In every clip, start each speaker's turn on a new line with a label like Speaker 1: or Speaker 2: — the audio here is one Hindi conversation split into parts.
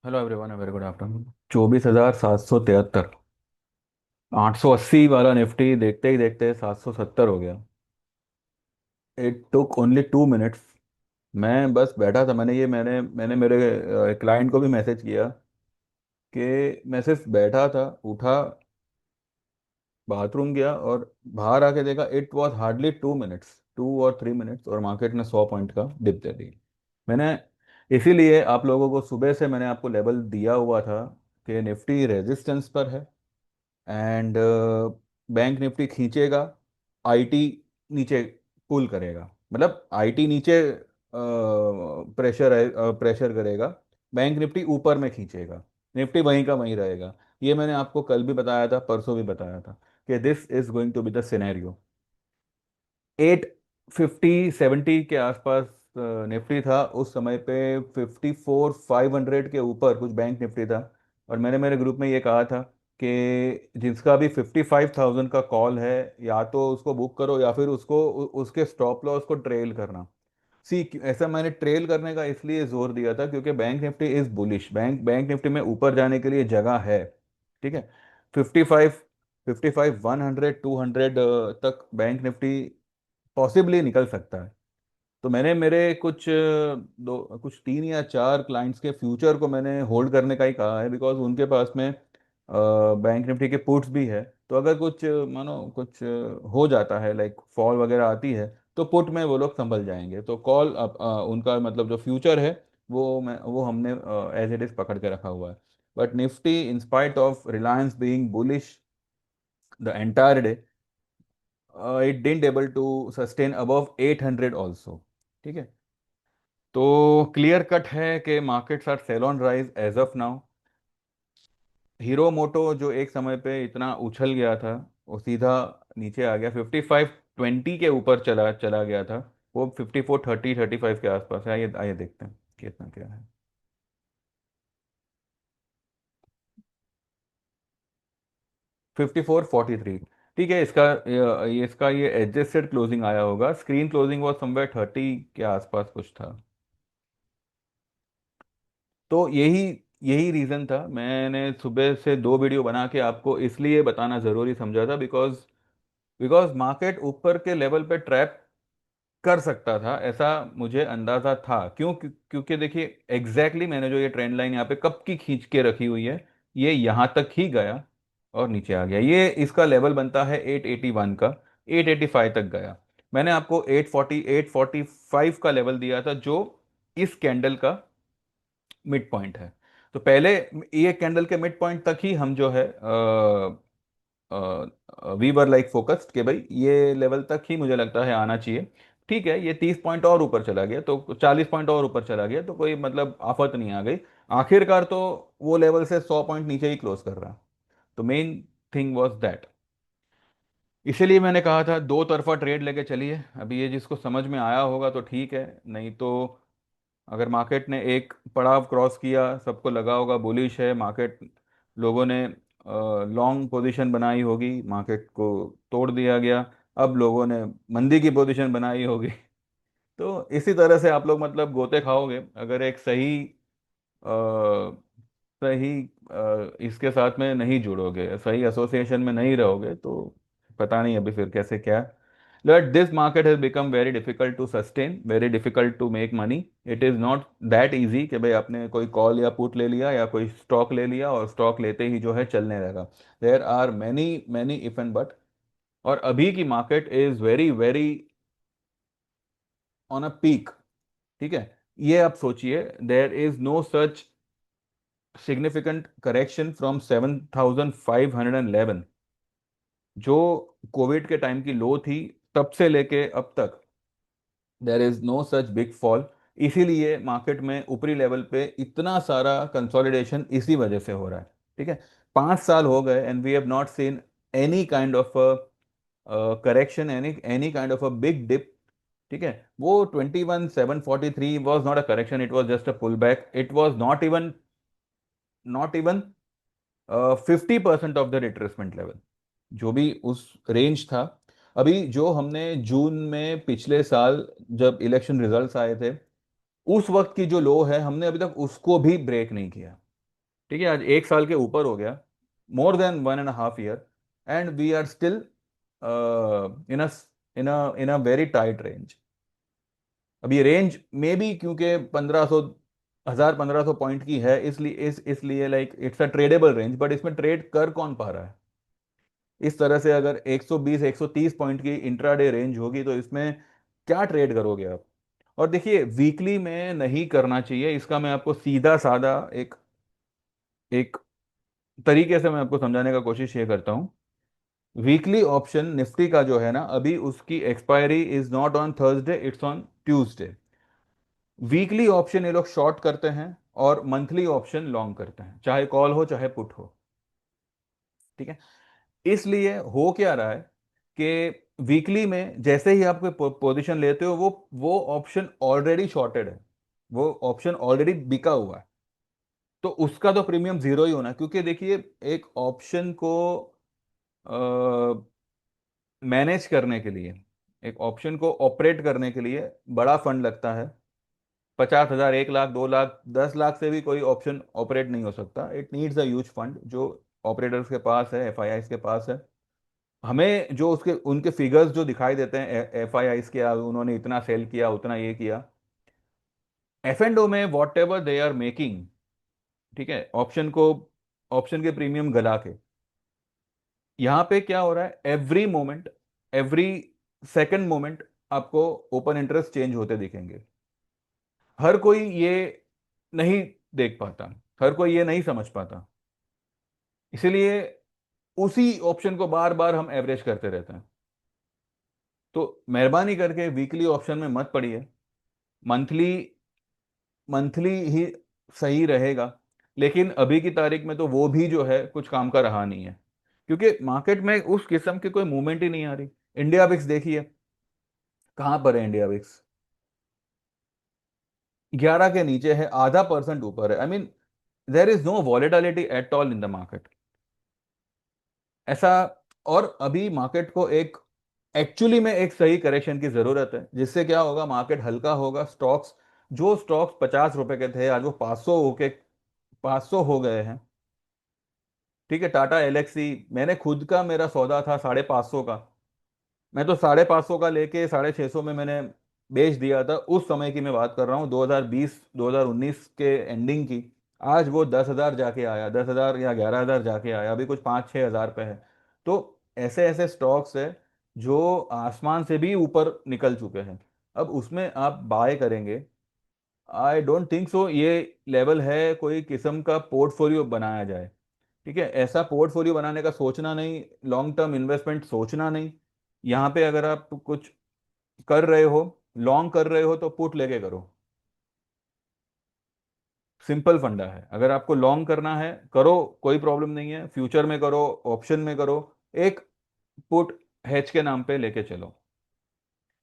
Speaker 1: Hello everyone, very good afternoon. 24,773। 880 वाला निफ्टी देखते ही देखते 770 हो गया। It took only 2 minutes. मैं बस बैठा था। मैंने मेरे क्लाइंट को भी मैसेज किया कि मैं सिर्फ बैठा था, उठा, बाथरूम गया और बाहर आके देखा। इट वॉज हार्डली 2 मिनट्स, 2 और 3 मिनट्स, और मार्केट ने 100 पॉइंट का डिप दे दी। मैंने इसीलिए आप लोगों को सुबह से मैंने आपको लेवल दिया हुआ था कि निफ्टी रेजिस्टेंस पर है एंड बैंक निफ्टी खींचेगा, आईटी नीचे पुल करेगा। मतलब आईटी नीचे प्रेशर है, प्रेशर करेगा, बैंक निफ्टी ऊपर में खींचेगा, निफ्टी वहीं का वहीं रहेगा। ये मैंने आपको कल भी बताया था, परसों भी बताया था कि this is going to be the scenario. 850-70 के आसपास निफ्टी था उस समय पे। 54,500 के ऊपर कुछ बैंक निफ्टी था। और मैंने मेरे ग्रुप में ये कहा था कि जिसका भी 55,000 का कॉल है, या तो उसको बुक करो या फिर उसके स्टॉप लॉस को ट्रेल करना। सी, ऐसा मैंने ट्रेल करने का इसलिए जोर दिया था क्योंकि bank Nifty is bullish. Bank Nifty में ऊपर जाने के लिए जगह है। ठीक है। 55, 55, 100, 200 तक बैंक निफ्टी पॉसिबली निकल सकता है। तो मैंने मेरे कुछ 3 या 4 क्लाइंट्स के फ्यूचर को मैंने होल्ड करने का ही कहा है, बिकॉज उनके पास में बैंक निफ्टी के पुट्स भी है। तो अगर कुछ मानो कुछ हो जाता है, लाइक फॉल वगैरह आती है, तो पुट में वो लोग संभल जाएंगे। तो कॉल उनका मतलब जो फ्यूचर है वो हमने एज इट इज पकड़ के रखा हुआ है। But Nifty in spite of Reliance being bullish the entire day, it didn't able to sustain above 800 also। ठीक है। तो क्लियर कट है कि markets are sale on rise as of now. Hero Moto जो एक समय पे इतना उछल गया था, वो सीधा नीचे आ गया। 5520 के ऊपर चला चला गया था। वो 5430-35 के आसपास है। आइए आइए देखते हैं कितना क्या है। 5443। ठीक है। इसका ये एडजस्टेड क्लोजिंग आया होगा। स्क्रीन क्लोजिंग वो समवेयर 30 के आसपास कुछ था। तो यही यही रीज़न था। मैंने सुबह से 2 वीडियो बना के आपको इसलिए बताना ज़रूरी समझा था, बिकॉज बिकॉज मार्केट ऊपर के लेवल पे ट्रैप कर सकता था, ऐसा मुझे अंदाज़ा था। क्योंकि देखिए मैंने जो ये ट्रेंड लाइन यहाँ पे कब की खींच के रखी हुई है, ये यहाँ तक ही गया और नीचे आ गया। ये इसका लेवल बनता है 881 का। 885 तक गया। मैंने आपको 840 845 का लेवल दिया था, जो इस कैंडल का मिड पॉइंट है। तो पहले ये कैंडल के मिड पॉइंट तक ही हम जो है वी वर लाइक फोकस्ड कि भाई ये लेवल तक ही मुझे लगता है आना चाहिए। ठीक है। ये 30 पॉइंट और ऊपर चला गया, तो 40 पॉइंट और ऊपर चला गया, तो कोई मतलब आफत नहीं आ गई। आखिरकार तो वो लेवल से 100 पॉइंट नीचे ही क्लोज कर रहा। तो मेन थिंग वॉज दैट। इसीलिए मैंने कहा था दो तरफा ट्रेड लेके चलिए। अभी ये जिसको समझ में आया होगा तो ठीक है, नहीं तो अगर मार्केट ने एक पड़ाव क्रॉस किया, सबको लगा होगा बुलिश है मार्केट, लोगों ने लॉन्ग पोजीशन बनाई होगी, मार्केट को तोड़ दिया गया, अब लोगों ने मंदी की पोजीशन बनाई होगी। तो इसी तरह से आप लोग मतलब गोते खाओगे अगर एक सही सही इसके साथ में नहीं जुड़ोगे, सही एसोसिएशन में नहीं रहोगे, तो पता नहीं अभी फिर कैसे क्या। But this market has become very difficult to sustain, very difficult to make money. It is not that easy कि भाई आपने कोई कॉल या पुट ले लिया या कोई स्टॉक ले लिया और स्टॉक लेते ही जो है चलने लगा। There are many many if and but. और अभी की market is very very on a peak. ठीक है। ये आप सोचिए, there is no such significant correction from 7,511, जो कोविड के टाइम की लो थी, तब से लेके अब तक there is no such big fall. इसीलिए मार्केट में ऊपरी लेवल पे इतना सारा कंसोलिडेशन इसी वजह से हो रहा है। ठीक है। 5 साल हो गए and we have not seen any kind of correction, any any kind of a big dip. ठीक है। वो 21,743 was not a correction, it was just a pull back. It was not even 50% of the retracement level, जो भी उस रेंज था। अभी जो हमने जून में पिछले साल जब इलेक्शन रिजल्ट्स आए थे, उस वक्त की जो लो है, हमने अभी तक उसको भी ब्रेक नहीं किया। ठीक है, आज 1 साल के ऊपर हो गया, more than 1.5 year, and we are still in a in a very tight range. अब ये रेंज में भी क्योंकि 1500 पॉइंट की है, इसलिए like it's a tradable range, but इसमें ट्रेड कर कौन पा रहा है? इस तरह से अगर 120 130 पॉइंट की इंट्राडे रेंज होगी तो इसमें क्या ट्रेड करोगे आप? और देखिए, वीकली में नहीं करना चाहिए, इसका मैं आपको सीधा साधा एक एक तरीके से मैं आपको समझाने का कोशिश ये करता हूँ। वीकली ऑप्शन निफ्टी का जो है ना, अभी उसकी expiry is not on Thursday, it's on Tuesday. Weekly option ये लोग शॉर्ट करते हैं और मंथली ऑप्शन लॉन्ग करते हैं, चाहे कॉल हो चाहे पुट हो। ठीक है, इसलिए हो क्या रहा है कि वीकली में जैसे ही आप कोई पोजीशन लेते हो, वो ऑप्शन ऑलरेडी शॉर्टेड है, वो ऑप्शन ऑलरेडी बिका हुआ है, तो उसका तो प्रीमियम जीरो ही होना है। क्योंकि देखिए, एक ऑप्शन को मैनेज करने के लिए, एक ऑप्शन को ऑपरेट करने के लिए बड़ा फंड लगता है। 50,000, 1 लाख, 2 लाख, 10 लाख से भी कोई ऑप्शन ऑपरेट नहीं हो सकता। It needs a huge fund जो ऑपरेटर्स के पास है, एफआईआईस के पास है। हमें जो उसके उनके फिगर्स जो दिखाई देते हैं एफआईआईस के, उन्होंने इतना सेल किया, उतना ये किया, एफ एंड ओ में whatever they are making, ठीक है, ऑप्शन के प्रीमियम गला के, यहां पे क्या हो रहा है, every moment, every second moment आपको ओपन इंटरेस्ट चेंज होते दिखेंगे। हर कोई ये नहीं देख पाता, हर कोई ये नहीं समझ पाता, इसीलिए उसी ऑप्शन को बार बार हम एवरेज करते रहते हैं। तो मेहरबानी करके वीकली ऑप्शन में मत पड़िए, मंथली मंथली ही सही रहेगा। लेकिन अभी की तारीख में तो वो भी जो है कुछ काम का रहा नहीं है, क्योंकि मार्केट में उस किस्म की कोई मूवमेंट ही नहीं आ रही। इंडिया विक्स देखिए, कहां पर है इंडिया विक्स? 11 के नीचे है, ½ % ऊपर है। I mean, there is no volatility at all in the market, ऐसा। और अभी मार्केट को एक एक्चुअली में एक सही करेक्शन की जरूरत है, जिससे क्या होगा, मार्केट हल्का होगा। स्टॉक्स, जो स्टॉक्स 50 रुपए के थे, आज वो 500 होके 500 हो गए हैं। ठीक है, टाटा एलेक्सी, मैंने खुद का मेरा सौदा था 550 का, मैं तो 550 का लेके 650 में मैंने बेच दिया था। उस समय की मैं बात कर रहा हूँ, 2020 2019 के एंडिंग की। आज वो 10,000 जाके आया, 10,000 या 11,000 जाके आया, अभी कुछ 5-6 हज़ार पे है। तो ऐसे ऐसे स्टॉक्स है जो आसमान से भी ऊपर निकल चुके हैं। अब उसमें आप बाय करेंगे? आई डोंट थिंक सो ये लेवल है कोई किस्म का पोर्टफोलियो बनाया जाए। ठीक है, ऐसा पोर्टफोलियो बनाने का सोचना नहीं, लॉन्ग टर्म इन्वेस्टमेंट सोचना नहीं। यहाँ पे अगर आप कुछ कर रहे हो, लॉन्ग कर रहे हो, तो पुट लेके करो। सिंपल फंडा है, अगर आपको लॉन्ग करना है करो, कोई प्रॉब्लम नहीं है, फ्यूचर में करो, ऑप्शन में करो, एक पुट हेज के नाम पे लेके चलो।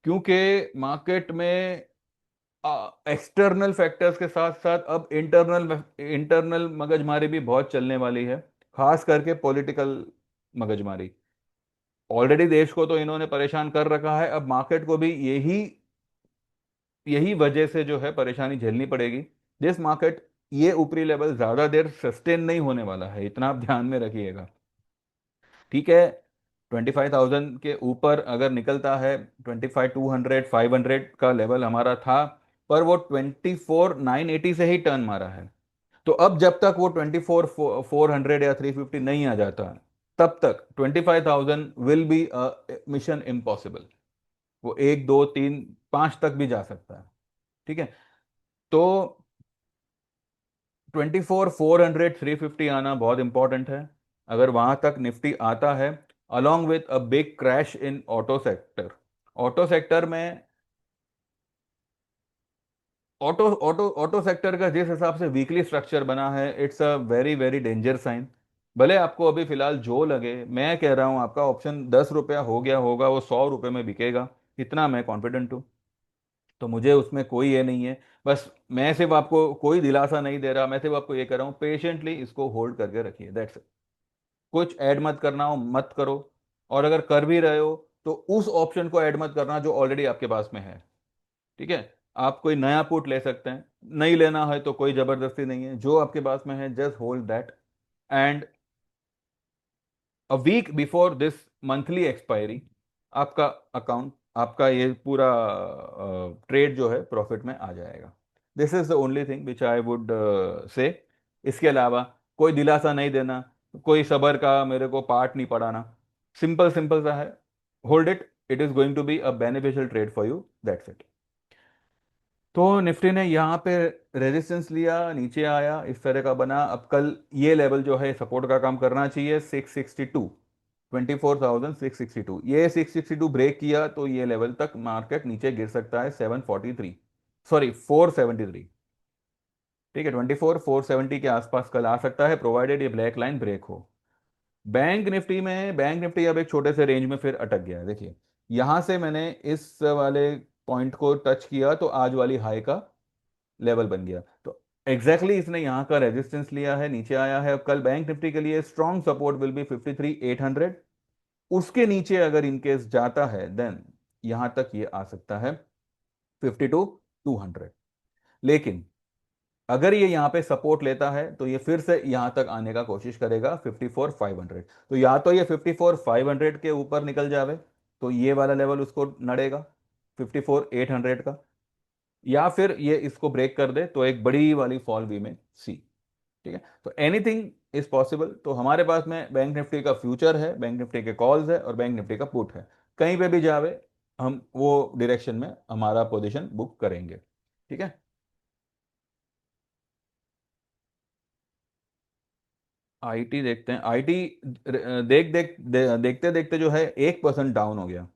Speaker 1: क्योंकि मार्केट में एक्सटर्नल फैक्टर्स के साथ साथ अब इंटरनल इंटरनल मगजमारी भी बहुत चलने वाली है, खास करके पॉलिटिकल मगजमारी। ऑलरेडी देश को तो इन्होंने परेशान कर रखा है, अब मार्केट को भी यही यही वजह से जो है परेशानी झेलनी पड़ेगी। दिस मार्केट, ये ऊपरी लेवल ज्यादा देर सस्टेन नहीं होने वाला है, इतना आप ध्यान में रखिएगा। ठीक है, 25,000 के ऊपर अगर निकलता है, 25,200 500 का लेवल हमारा था, पर वो 24,980 से ही टर्न मारा है। तो अब जब तक वो 24,400 या 350 नहीं आ जाता, तब तक 25,000 विल बी मिशन इम्पॉसिबल। वो 1 2 3 5 तक भी जा सकता है। ठीक है, तो 24,400 350 आना बहुत इंपॉर्टेंट है। अगर वहां तक निफ्टी आता है, along with a big crash in auto sector, auto sector में, ऑटो सेक्टर का जिस हिसाब से वीकली स्ट्रक्चर बना है, it's a very very danger sign. भले आपको अभी फिलहाल जो लगे, मैं कह रहा हूं आपका ऑप्शन 10 रुपया हो गया होगा, वो 100 रुपये में बिकेगा, इतना मैं कॉन्फिडेंट हूं। तो मुझे उसमें कोई ये नहीं है। बस मैं सिर्फ आपको कोई दिलासा नहीं दे रहा, मैं सिर्फ आपको ये कह रहा हूँ, पेशेंटली इसको होल्ड करके रखिए, दैट्स इट। कुछ ऐड मत करना हो मत करो, और अगर कर भी रहे हो तो उस ऑप्शन को ऐड मत करना जो ऑलरेडी आपके पास में है। ठीक है, आप कोई नया पुट ले सकते हैं, नहीं लेना है तो कोई जबरदस्ती नहीं है, जो आपके पास में है just hold that. And a week before this monthly expiry आपका अकाउंट, आपका ये पूरा ट्रेड जो है प्रॉफिट में आ जाएगा। This is the only thing which I would say. इसके अलावा कोई दिलासा नहीं देना, कोई सबर का मेरे को पार्ट नहीं पढ़ाना, सिंपल सिंपल सा है, hold it, it is going to be a beneficial trade for you, that's it. तो निफ्टी ने यहाँ पे रेजिस्टेंस लिया, नीचे आया, इस तरह का बना। अब कल ये लेवल जो है सपोर्ट का काम करना चाहिए, 662, 24,662। ये 662 ब्रेक किया तो ये लेवल तक मार्केट नीचे गिर सकता है, 743, सॉरी 473। ठीक है, 24,470 के आसपास कल आ सकता है, प्रोवाइडेड ये ब्लैक लाइन ब्रेक हो। बैंक निफ्टी अब एक छोटे से रेंज में फिर अटक गया है, देखिए। यहां से मैंने इस वाले पॉइंट को टच किया तो आज वाली हाई का लेवल बन गया, तो एग्जैक्टली exactly इसने यहाँ का रेजिस्टेंस लिया है, नीचे आया है। अब कल बैंक निफ्टी के लिए स्ट्रॉन्ग सपोर्ट विल बी 53,800। उसके नीचे अगर इनकेस जाता है देन यहां तक ये आ सकता है 52,200। लेकिन अगर ये यहाँ पे सपोर्ट लेता है तो ये फिर से यहां तक आने का कोशिश करेगा 54,500। तो या तो ये 54,500 के ऊपर निकल जावे तो ये वाला लेवल उसको नड़ेगा 54,800 का, या फिर ये इसको ब्रेक कर दे तो एक बड़ी वाली फॉल वी में सी। ठीक है, तो एनीथिंग इज पॉसिबल। तो हमारे पास में बैंक निफ्टी का फ्यूचर है, बैंक निफ्टी के कॉल्स है और बैंक निफ्टी का पुट है, कहीं पे भी जावे हम वो डायरेक्शन में हमारा पोजीशन बुक करेंगे। ठीक है। आईटी देखते हैं, आईटी देखते देखते जो है 1% डाउन हो गया।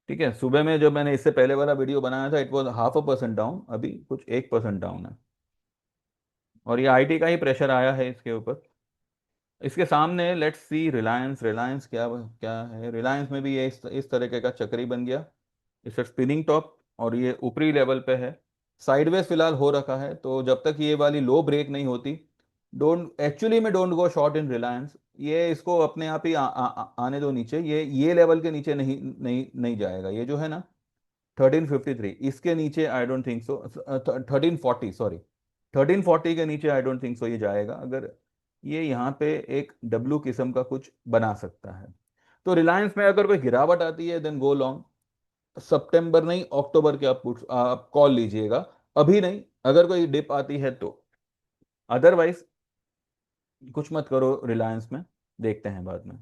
Speaker 1: ठीक है, सुबह में जब मैंने इससे पहले वाला वीडियो बनाया था इट वॉज 0.5% डाउन, अभी कुछ 1% डाउन है। और ये आईटी का ही प्रेशर आया है इसके ऊपर। इसके सामने लेट्स सी रिलायंस, रिलायंस क्या क्या है, रिलायंस में भी ये इस तरीके का चक्री बन गया, इस स्पिनिंग टॉप, और ये ऊपरी लेवल पे है, साइडवेज फिलहाल हो रखा है। तो जब तक ये वाली लो ब्रेक नहीं होती, डोंट एक्चुअली में डोंट गो शॉर्ट इन रिलायंस। ये इसको अपने आप ही आने दो नीचे, ये लेवल के नीचे नहीं नहीं नहीं जाएगा, ये जो है ना 1353, इसके नीचे I don't think so, 1340 sorry, 1340 के नीचे आई डोंट थिंक सो ये जाएगा। अगर ये यहाँ पे एक डब्लू किस्म का कुछ बना सकता है तो रिलायंस में अगर कोई गिरावट आती है देन गो लॉन्ग। सितंबर नहीं अक्टूबर के आप कॉल लीजिएगा, अभी नहीं। अगर कोई डिप आती है तो, अदरवाइज कुछ मत करो रिलायंस में, देखते हैं बाद में।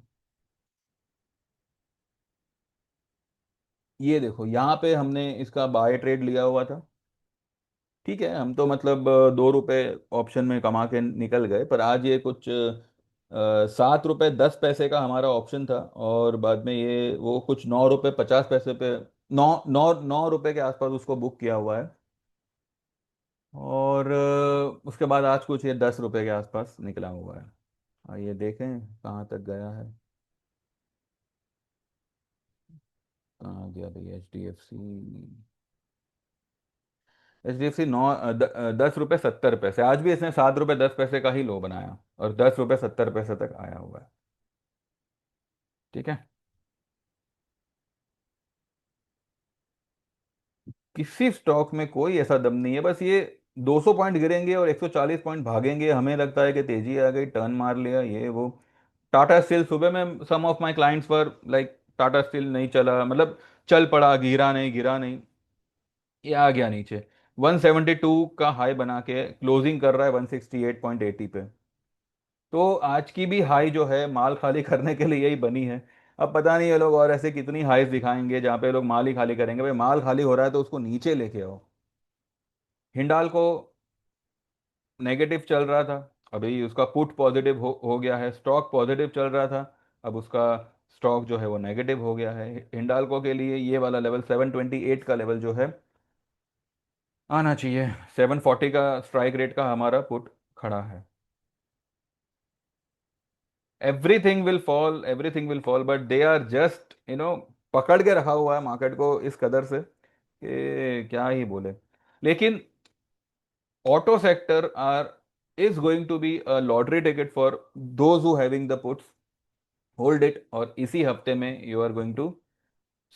Speaker 1: ये देखो यहाँ पे हमने इसका बाय ट्रेड लिया हुआ था। ठीक है, हम तो मतलब 2 रुपए ऑप्शन में कमा के निकल गए, पर आज ये कुछ 7 रुपए 10 पैसे का हमारा ऑप्शन था, और बाद में ये वो कुछ 9 रुपए 50 पैसे पे, नौ नौ 9 रुपए के आसपास उसको बुक किया हुआ है। और उसके बाद आज कुछ ये 10 रुपए के आसपास निकला हुआ है। आइए देखें कहाँ तक गया है, कहाँ गया भाई HDFC। HDFC 10 रुपए 70 पैसे, आज भी इसने 7 रुपए 10 पैसे का ही लो बनाया और 10 रुपए 70 पैसे तक आया हुआ है। ठीक है, किसी स्टॉक में कोई ऐसा दम नहीं है, बस ये 200 पॉइंट गिरेंगे और 140 पॉइंट भागेंगे, हमें लगता है कि तेजी आ गई, टर्न मार लिया ये वो। टाटा स्टील सुबह में some of my clients were like Tata Steel नहीं चला, मतलब चल पड़ा, गिरा नहीं, ये आ गया नीचे। 172 का हाई बना के क्लोजिंग कर रहा है 168.80 पे। तो आज की भी हाई जो है माल खाली करने के लिए यही बनी है। अब पता नहीं ये लोग और ऐसे कितनी हाईस दिखाएंगे जहाँ पे लोग माल ही खाली करेंगे। भाई माल खाली हो रहा है तो उसको नीचे लेके आओ। हिंडाल को नेगेटिव चल रहा था, अभी उसका पुट पॉजिटिव हो गया है, स्टॉक पॉजिटिव चल रहा था, अब उसका स्टॉक जो है वो नेगेटिव हो गया है। हिंडालको के लिए ये वाला लेवल 728 का लेवल जो है आना चाहिए, 740 का स्ट्राइक रेट का हमारा पुट खड़ा है। Everything will fall but they are just पकड़ के रखा हुआ है मार्केट को इस कदर से कि क्या ही बोले। लेकिन auto sector are is going to be a lottery ticket for those who having the puts, hold it. और इसी हफ्ते में you are going to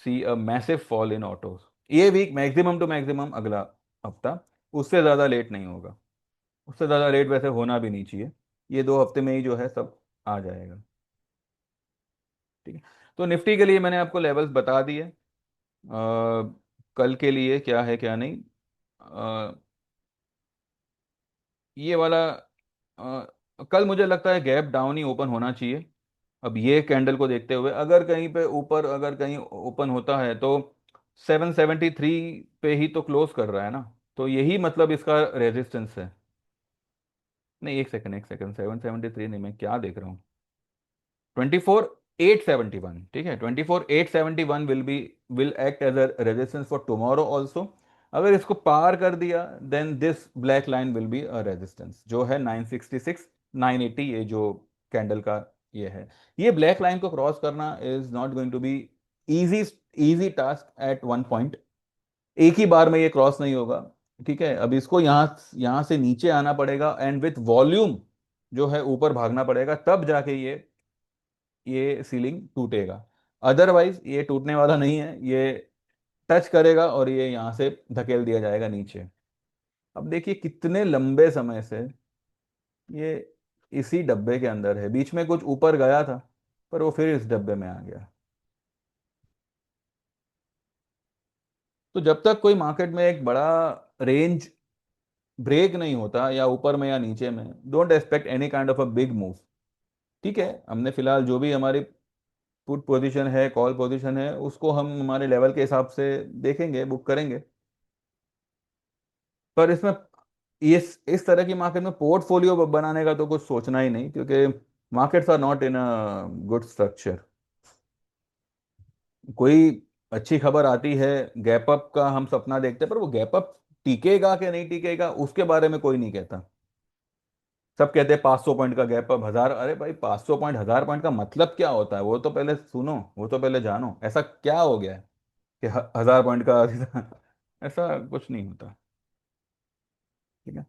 Speaker 1: see a massive fall in autos, ये वीक मैक्सिमम टू मैक्सिमम अगला हफ्ता, उससे ज़्यादा लेट नहीं होगा। उससे ज़्यादा लेट वैसे होना भी नहीं चाहिए। ये 2 हफ्ते में ही जो है सब आ जाएगा। ठीक है। तो निफ्टी के लिए मैंने आपको लेवल्स बता दिए। कल के लिए क्या है क्या नहीं। ये वाला कल मुझे लगता है गैप डाउन ही ओपन होना चाहिए। अब ये कैंडल को देखते हुए अगर कहीं पे ऊपर, अगर कहीं ओपन होता है तो 773 पे ही तो क्लोज कर रहा है ना, तो यही मतलब इसका रेजिस्टेंस है। नहीं, एक सेकंड, एक सेकंड, 773 नहीं, मैं क्या देख रहा हूँ। 24,871, ठीक है, 24,871 will act as a resistance for tomorrow also. अगर इसको पार कर दिया then this black line will be a resistance, जो है 966 980, ये जो कैंडल का ये है। ये ब्लैक लाइन को क्रॉस करना is not going to be easy, easy task at one point. एक ही बार में ये क्रॉस नहीं होगा। ठीक है, अब इसको यहाँ यहाँ से नीचे आना पड़ेगा एंड विथ वॉल्यूम जो है ऊपर भागना पड़ेगा, तब जाके ये सीलिंग टूटेगा। अदरवाइज ये टूटने वाला नहीं है, ये टच करेगा और ये यहाँ से धकेल दिया जाएगा नीचे। अब देखिए कितने लंबे समय से ये इसी डब्बे के अंदर है, बीच में कुछ ऊपर गया था पर वो फिर इस डब्बे में आ गया। तो जब तक कोई मार्केट में एक बड़ा रेंज ब्रेक नहीं होता, या ऊपर में या नीचे में, don't expect any kind of a big move. ठीक है, हमने फिलहाल जो भी हमारी पुट पोजीशन है, कॉल पोजीशन है, उसको हम हमारे लेवल के हिसाब से देखेंगे, बुक करेंगे। पर इसमें इस तरह की मार्केट में पोर्टफोलियो बनाने का तो कुछ सोचना ही नहीं, क्योंकि markets are not in a good structure. कोई अच्छी खबर आती है, गैप अप का हम सपना देखते हैं, पर वो गैप अप टिकेगा कि नहीं टिकेगा उसके बारे में कोई नहीं कहता। सब कहते हैं 500 पॉइंट का गैप अप, हजार, अरे भाई 500 पॉइंट, 1000 पॉइंट का मतलब क्या होता है वो तो पहले सुनो, वो तो पहले जानो, ऐसा क्या हो गया है कि 1000 पॉइंट का ऐसा कुछ नहीं होता। ठीक है।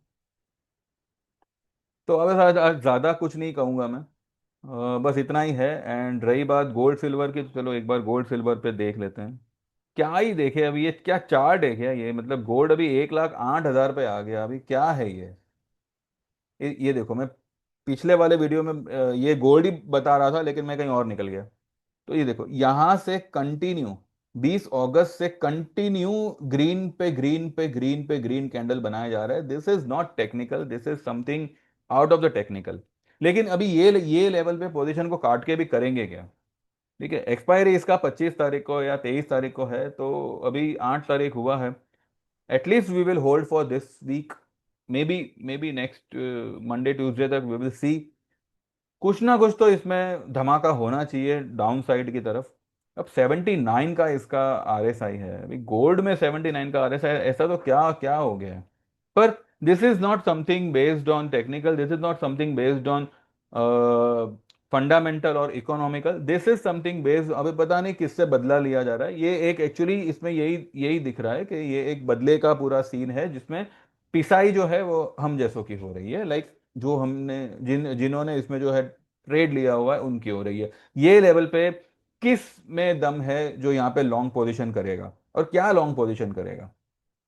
Speaker 1: तो अब आज आज ज़्यादा कुछ नहीं कहूँगा मैं। बस इतना ही है। एंड रही बात गोल्ड सिल्वर की, तो चलो एक बार गोल्ड सिल्वर पे देख लेते हैं। क्या ही देखे, अभी ये क्या चार्ट है क्या ये, मतलब गोल्ड अभी 1,08,000 पे आ गया, अभी क्या है ये देखो, मैं पिछले वाले वीडियो में ये गोल्ड ही बता रहा था लेकिन मैं कहीं और निकल गया। तो ये देखो यहां से कंटिन्यू 20 अगस्त से कंटिन्यू ग्रीन पे ग्रीन पे ग्रीन पे ग्रीन कैंडल बनाया जा रहा है। This is not technical, this is something out of the technical. लेकिन अभी ये लेवल पे पोजीशन को काट के भी करेंगे क्या। ठीक है, एक्सपायरी इसका 25 तारीख को या 23 तारीख को है, तो अभी 8 तारीख हुआ है। At least we will hold for this week, maybe next Monday Tuesday तक वी विल सी। कुछ ना कुछ तो इसमें धमाका होना चाहिए डाउन साइड की तरफ। अब 79 का इसका आरएसआई है, अभी गोल्ड में 79 का आरएसआई, ऐसा तो क्या क्या हो गया है। पर this is not something based on technical, this is not something based on fundamental और economical, this is something based, अभी पता नहीं किससे बदला लिया जा रहा है। ये एक एक्चुअली इसमें यही यही दिख रहा है कि ये एक बदले का पूरा सीन है, जिसमें पिसाई जो है वो हम जैसों की हो रही है, लाइक जो हमने जिन्होंने इसमें जो है ट्रेड लिया हुआ है उनकी हो रही है। ये लेवल पे किस में दम है जो यहाँ पे लॉन्ग पोजीशन करेगा और क्या लॉन्ग पोजीशन करेगा।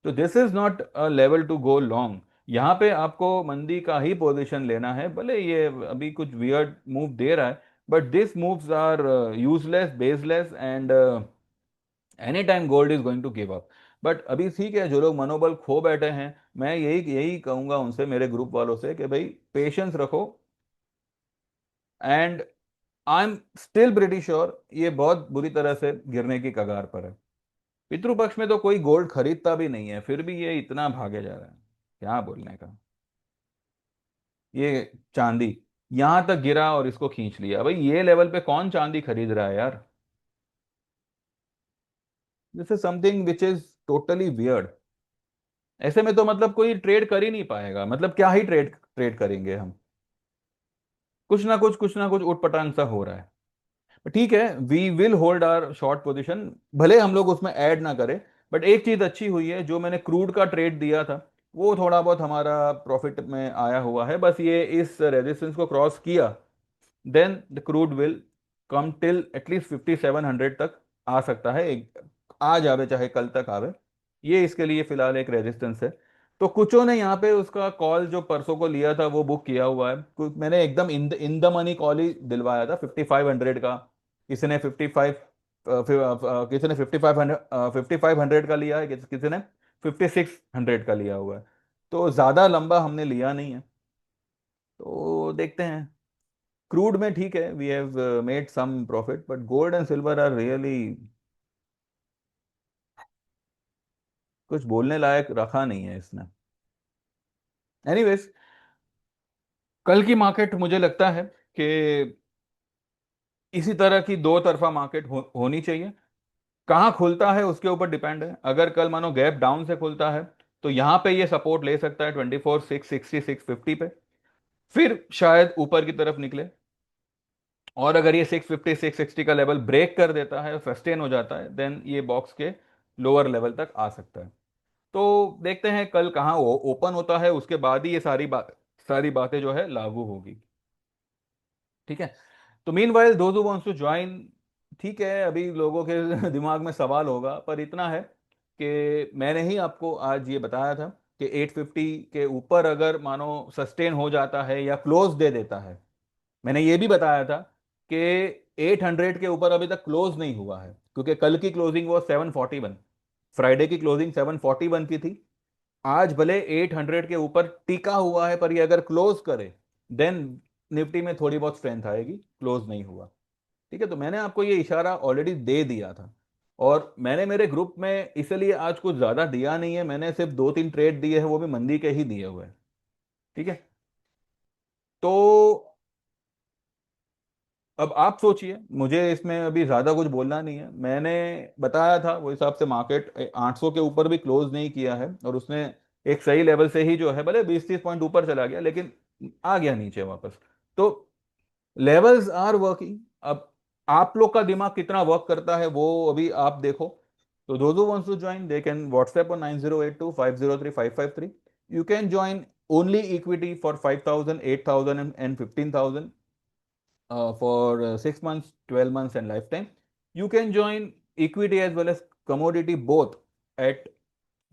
Speaker 1: तो this is not a level to go long. यहाँ पे आपको मंदी का ही पोजीशन लेना है, भले ये अभी कुछ वियर्ड मूव दे रहा है, but this moves are useless, baseless, and any time gold is going to give up. But अभी ठीक है, जो लोग मनोबल खो बैठे हैं, मैं यही यही कहूंगा उनसे, मेरे ग्रुप वालों से, कि भाई पेशेंस रखो। And I am still pretty sure ये बहुत बुरी तरह से गिरने की कगार पर है। पितृपक्ष में तो कोई गोल्ड खरीदता भी नहीं है, फिर भी ये इतना भागे जा रहा है, क्या बोलने का। ये चांदी यहां तक गिरा और इसको खींच लिया, भाई ये लेवल पे कौन चांदी खरीद रहा है यार। This is something which is totally weird. ऐसे में तो मतलब कोई ट्रेड कर ही नहीं पाएगा, मतलब क्या ही ट्रेड ट्रेड करेंगे हम। कुछ ना कुछ उटपटांग सा हो रहा है। ठीक है, we will hold our short position, भले हम लोग उसमें ऐड ना करें। बट एक चीज अच्छी हुई है, जो मैंने क्रूड का ट्रेड दिया था वो थोड़ा बहुत हमारा प्रॉफिट में आया हुआ है, बस ये इस रेजिस्टेंस को क्रॉस किया then the crude will come till at least 5700 तक आ सकता है, आज आवे चाहे कल तक आवे। ये इसके लिए फिलहाल एक रेजिस्टेंस है। तो कुछों ने यहाँ पे उसका कॉल जो परसों को लिया था वो बुक किया हुआ है। मैंने एकदम इन द मनी कॉल ही दिलवाया था 5500 का। किसी ने 55, किसी ने 5500 का लिया है, किसी ने 5600 का लिया हुआ है। तो ज़्यादा लंबा हमने लिया नहीं है। तो देखते हैं। क्रूड में ठीक है, we have made some profit, but gold and silver are really कुछ बोलने लायक रखा नहीं है इसने। एनीवेज, कल की मार्केट मुझे लगता है कि इसी तरह की दो तरफा मार्केट होनी चाहिए। कहाँ खुलता है उसके ऊपर डिपेंड है। अगर कल मानो गैप डाउन से खुलता है तो यहाँ पे ये सपोर्ट ले सकता है 24,660 650 पे, फिर शायद ऊपर की तरफ निकले। और अगर ये 650 660 का लेवल ब्रेक कर देता है, सस्टेन हो जाता है, देन ये बॉक्स के लोअर लेवल तक आ सकता है। तो देखते हैं कल कहाँ ओपन होता है, उसके बाद ही ये सारी बातें जो है लागू होगी। ठीक है। तो meanwhile those who wants to join, ठीक है, अभी लोगों के दिमाग में सवाल होगा, पर इतना है कि मैंने ही आपको आज ये बताया था कि 850 के ऊपर अगर मानो सस्टेन हो जाता है या क्लोज दे देता है। मैंने ये भी बताया था कि 800 के ऊपर अभी तक क्लोज नहीं हुआ है, क्योंकि कल की क्लोजिंग वो 741, फ्राइडे की क्लोजिंग 741 की थी। आज भले 800 के ऊपर टिका हुआ है, पर ये अगर क्लोज करे देन निफ्टी में थोड़ी बहुत स्ट्रेंथ आएगी। क्लोज नहीं हुआ। ठीक है। तो मैंने आपको ये इशारा ऑलरेडी दे दिया था, और मैंने मेरे ग्रुप में इसलिए आज कुछ ज्यादा दिया नहीं है, मैंने सिर्फ 2 3 ट्रेड दिए हैं, वो भी मंदी के ही दिए हुए हैं। ठीक है। तो अब आप सोचिए, मुझे इसमें अभी ज्यादा कुछ बोलना नहीं है। मैंने बताया था वो हिसाब से मार्केट 800 के ऊपर भी क्लोज नहीं किया है, और उसने एक सही लेवल से ही जो है, भले 20 30 पॉइंट ऊपर चला गया लेकिन आ गया नीचे वापस। तो लेवल्स आर वर्किंग। अब आप लोग का दिमाग कितना वर्क करता है वो अभी आप देखो। तो those who wants to join, they can WhatsApp on 9082 503 553. You can join only equity for 5,000 8,000 and 15,000 for 6 months, 12 months, and lifetime. You can join equity as well as commodity both at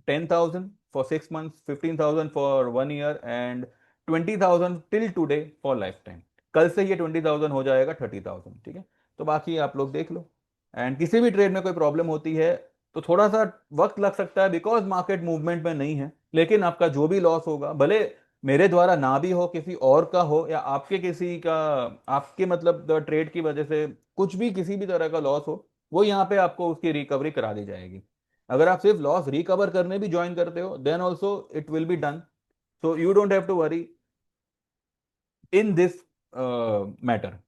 Speaker 1: 10,000 for 6 months, 15,000 for 1 year, and 20,000 till today for lifetime. कल से ये 20,000 हो जाएगा 30,000। ठीक है। तो बाकी आप लोग देख लो। एंड किसी भी ट्रेड में कोई प्रॉब्लम होती है तो थोड़ा सा वक्त लग सकता है, बिकॉज मार्केट मूवमेंट में नहीं है, लेकिन आपका जो भी लॉस होगा, भले मेरे द्वारा ना भी हो, किसी और का हो, या आपके किसी का, आपके मतलब ट्रेड की वजह से कुछ भी किसी भी तरह का लॉस हो, वो यहाँ पे आपको उसकी रिकवरी करा दी जाएगी। अगर आप सिर्फ लॉस रिकवर करने भी ज्वाइन करते हो then also it will be done. So you don't have to worry in this matter.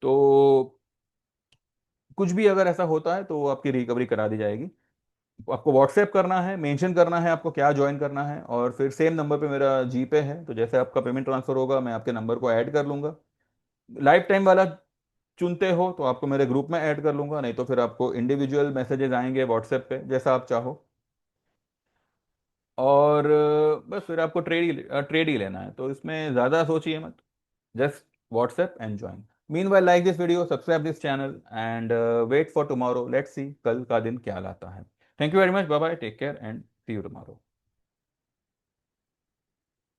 Speaker 1: तो कुछ भी अगर ऐसा होता है तो आपकी रिकवरी करा दी जाएगी। आपको व्हाट्सएप करना है, मेंशन करना है आपको क्या ज्वाइन करना है, और फिर सेम नंबर पे मेरा जीपे है, तो जैसे आपका पेमेंट ट्रांसफर होगा मैं आपके नंबर को ऐड कर लूंगा। लाइफ टाइम वाला चुनते हो तो आपको मेरे ग्रुप में ऐड कर लूंगा, नहीं तो फिर आपको इंडिविजुअल मैसेजेस आएंगे व्हाट्सएप पे, जैसा आप चाहो। और बस फिर आपको ट्रेड ही लेना है, तो इसमें ज़्यादा सोचिए मत। Just WhatsApp and join. Meanwhile like this video, subscribe this channel, and wait for tomorrow. Let's see कल का दिन क्या लाता है। Thank you very much, bye bye, take care and see you tomorrow.